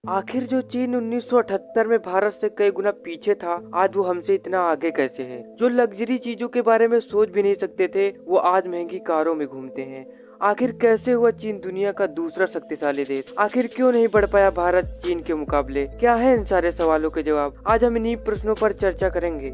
आखिर जो चीन 1978 में भारत से कई गुना पीछे था, आज वो हमसे इतना आगे कैसे है। जो लग्जरी चीजों के बारे में सोच भी नहीं सकते थे, वो आज महंगी कारों में घूमते हैं। आखिर कैसे हुआ चीन दुनिया का दूसरा शक्तिशाली देश? आखिर क्यों नहीं बढ़ पाया भारत चीन के मुकाबले? क्या है इन सारे सवालों के जवाब? आज हम इन्हीं प्रश्नों पर चर्चा करेंगे।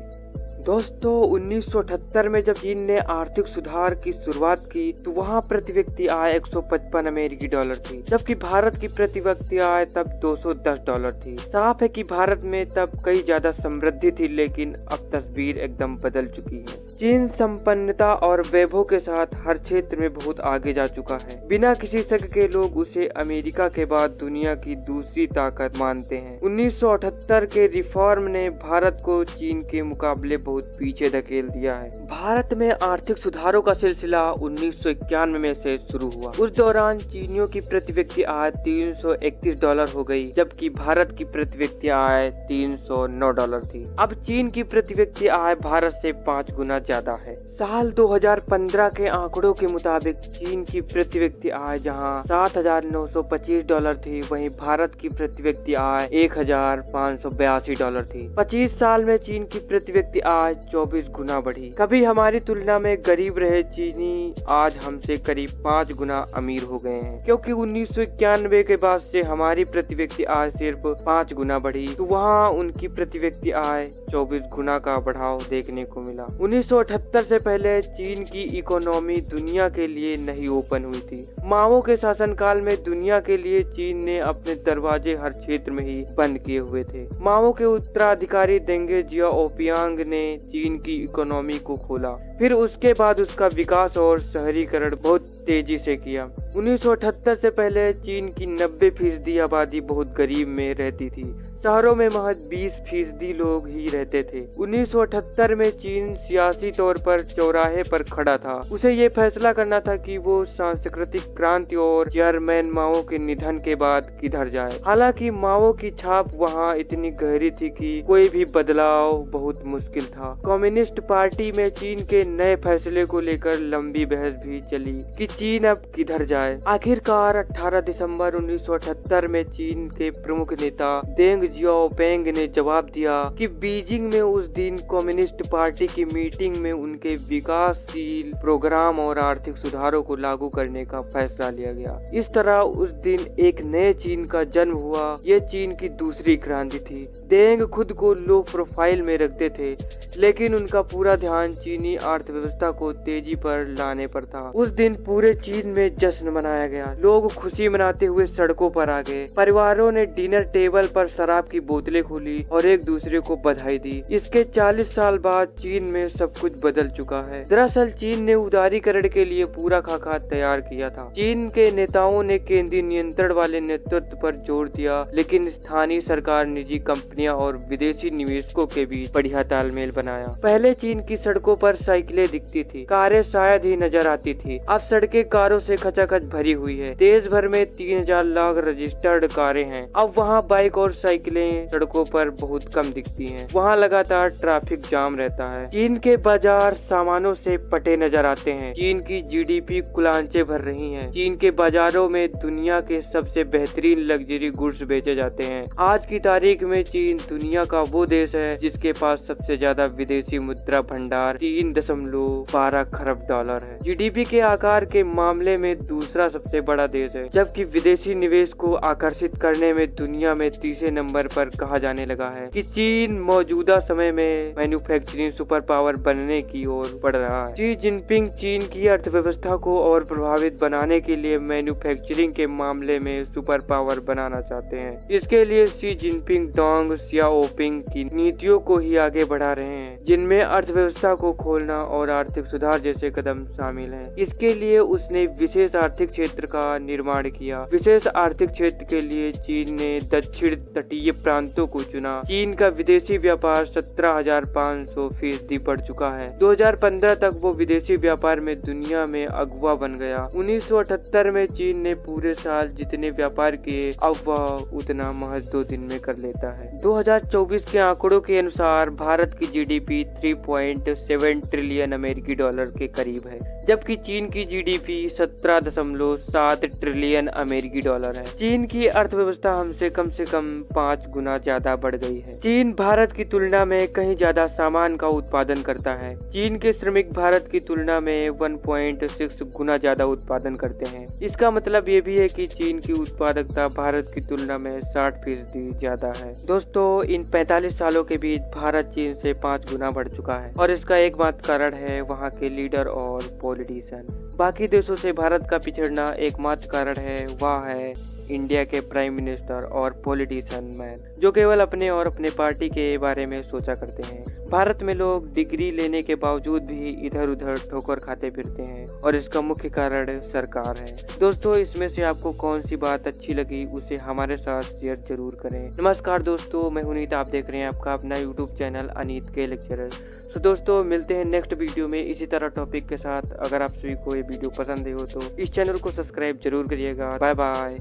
दोस्तों, 1978 में जब चीन ने आर्थिक सुधार की शुरुआत की तो वहां प्रति व्यक्ति आय 155 अमेरिकी डॉलर थी, जबकि भारत की प्रति व्यक्ति आय तब 210 डॉलर थी। साफ है कि भारत में तब कई ज्यादा समृद्धि थी, लेकिन अब तस्वीर एकदम बदल चुकी है। चीन संपन्नता और वैभव के साथ हर क्षेत्र में बहुत आगे जा चुका है। बिना किसी शक के लोग उसे अमेरिका के बाद दुनिया की दूसरी ताकत मानते हैं। 1978 के रिफॉर्म ने भारत को चीन के मुकाबले बहुत पीछे धकेल दिया है। भारत में आर्थिक सुधारों का सिलसिला 1991 में से शुरू हुआ। उस दौरान चीनियों की प्रति व्यक्ति आय 331 डॉलर हो गई, जबकि भारत की प्रति व्यक्ति आय 309 डॉलर थी। अब चीन की प्रति व्यक्ति आय भारत से 5 गुना ज्यादा है। साल 2015 के आंकड़ों के मुताबिक चीन की प्रति व्यक्ति आय जहां 7,925 डॉलर थी, वहीं भारत की प्रति व्यक्ति आय 1,582 डॉलर थी। 25 साल में चीन की प्रति व्यक्ति आय 24 गुना बढ़ी। कभी हमारी तुलना में गरीब रहे चीनी आज हमसे करीब 5 गुना अमीर हो गए हैं, क्योंकि 1991 के बाद से हमारी प्रति व्यक्ति आय सिर्फ 5 गुना बढ़ी, तो वहाँ उनकी प्रति व्यक्ति आय 24 गुना का बढ़ाव देखने को मिला। 1978 से पहले चीन की इकोनॉमी दुनिया के लिए नहीं ओपन हुई थी। माओ के शासनकाल में दुनिया के लिए चीन ने अपने दरवाजे हर क्षेत्र में ही बंद किए हुए थे। माओ के उत्तराधिकारी देंग जियाओपियांग ने चीन की इकोनॉमी को खोला, फिर उसके बाद उसका विकास और शहरीकरण बहुत तेजी से किया। 1978 से पहले चीन की 90% आबादी बहुत गरीब में रहती थी। शहरों में महज 20% लोग ही रहते थे। 1978 में चीन सियासी तौर पर चौराहे पर खड़ा था। उसे ये फैसला करना था कि वो सांस्कृतिक क्रांति और चेयरमैन माओ के निधन के बाद किधर जाए। हालांकि माओ की छाप वहाँ इतनी गहरी थी कि कोई भी बदलाव बहुत मुश्किल था। कम्युनिस्ट पार्टी में चीन के नए फैसले को लेकर लंबी बहस भी चली कि चीन अब किधर जाए। आखिरकार 18 दिसंबर 1978 में चीन के प्रमुख नेता देंग जियाओपिंग ने जवाब दिया कि बीजिंग में उस दिन कम्युनिस्ट पार्टी की मीटिंग में उनके विकासशील प्रोग्राम और आर्थिक सुधारों को लागू करने का फैसला लिया गया। इस तरह उस दिन एक नए चीन का जन्म हुआ। ये चीन की दूसरी क्रांति थी। देंग खुद को लो प्रोफाइल में रखते थे, लेकिन उनका पूरा ध्यान चीनी अर्थव्यवस्था को तेजी पर लाने पर था। उस दिन पूरे चीन में जश्न मनाया गया। लोग खुशी मनाते हुए सड़कों पर आ गए। परिवारों ने डिनर टेबल पर शराब की बोतलें खोली और एक दूसरे को बधाई दी। इसके 40 साल बाद चीन में सब कुछ बदल चुका है। दरअसल चीन ने उदारीकरण के लिए पूरा खाका तैयार किया था। चीन के नेताओं ने केंद्रीय नियंत्रण वाले नेतृत्व पर जोर दिया, लेकिन स्थानीय सरकार, निजी कंपनियां और विदेशी निवेशकों के बीच बढ़िया तालमेल बनाया। पहले चीन की सड़कों पर साइकिलें दिखती थी, कारें शायद ही नजर आती थी। अब सड़कें कारों से खचाखच भरी हुई है। देश भर में 3,000 लाख रजिस्टर्ड कारें हैं। अब वहाँ बाइक और साइकिलें सड़कों पर बहुत कम दिखती हैं। वहाँ लगातार ट्रैफिक जाम रहता है। चीन के बाजार सामानों से पटे नजर आते हैं। चीन की जीडीपी कुलांचे भर रही है। चीन के बाजारों में दुनिया के सबसे बेहतरीन लग्जरी गुड्स बेचे जाते हैं। आज की तारीख में चीन दुनिया का वो देश है जिसके पास सबसे ज्यादा विदेशी मुद्रा भंडार 3.12 खरब डॉलर है। जीडीपी के आकार के मामले में दूसरा सबसे बड़ा देश है, जबकि विदेशी निवेश को आकर्षित करने में दुनिया में तीसरे नंबर पर कहा जाने लगा है कि चीन मौजूदा समय में मैन्युफैक्चरिंग सुपर पावर बनने की ओर बढ़ रहा है। शी जिनपिंग चीन की अर्थव्यवस्था को और प्रभावित बनाने के लिए मैन्युफैक्चरिंग के मामले में सुपर पावर बनाना चाहते हैं। इसके लिए शी जिनपिंग डोंग सियाओपिंग की नीतियों को ही आगे बढ़ा रहे हैं, जिनमें अर्थव्यवस्था को खोलना और आर्थिक सुधार जैसे कदम शामिल हैं। इसके लिए उसने विशेष आर्थिक क्षेत्र का निर्माण किया। विशेष आर्थिक क्षेत्र के लिए चीन ने दक्षिण तटीय प्रांतों को चुना। चीन का विदेशी व्यापार 17,500% बढ़ चुका है। 2015 तक वो विदेशी व्यापार में दुनिया में अगुवा बन गया। 1978 में चीन ने पूरे साल जितने व्यापार किए अब वह उतना महज 2 दिन में कर लेता है। 2024 के आंकड़ों के अनुसार भारत की जीडीपी 3.7 ट्रिलियन अमेरिकी डॉलर के करीब है, जबकि चीन की जीडीपी 17.7 ट्रिलियन अमेरिकी डॉलर है। चीन की अर्थव्यवस्था हमसे कम से कम 5 गुना ज्यादा बढ़ गई है। चीन भारत की तुलना में कहीं ज्यादा सामान का उत्पादन करता है। चीन के श्रमिक भारत की तुलना में 1.6 गुना ज्यादा उत्पादन करते हैं। इसका मतलब ये भी है कि चीन की उत्पादकता भारत की तुलना में 60% ज्यादा है। दोस्तों, इन 45 सालों के बीच भारत चीन से 5 गुना बढ़ चुका है और इसका एकमात्र कारण है वहाँ के लीडर और पॉलिटिशियन। बाकी देशों से भारत का पिछड़ना एकमात्र कारण है वह है इंडिया के प्राइम मिनिस्टर और पॉलिटिशियन मैन, जो केवल अपने और अपने पार्टी के बारे में सोचा करते हैं। भारत में लोग डिग्री लेने के बावजूद भी इधर उधर ठोकर खाते फिरते हैं और इसका मुख्य कारण सरकार है। दोस्तों, इसमें से आपको कौन सी बात अच्छी लगी उसे हमारे साथ शेयर जरूर करें। नमस्कार दोस्तों, मैं अनीत, आप देख रहे हैं आपका अपना यूट्यूब चैनल अनीत के लेक्चरर। तो दोस्तों, मिलते हैं नेक्स्ट वीडियो में इसी तरह टॉपिक के साथ। अगर आप सभी को ये वीडियो पसंद है हो तो इस चैनल को सब्सक्राइब जरूर करिएगा। Bye bye.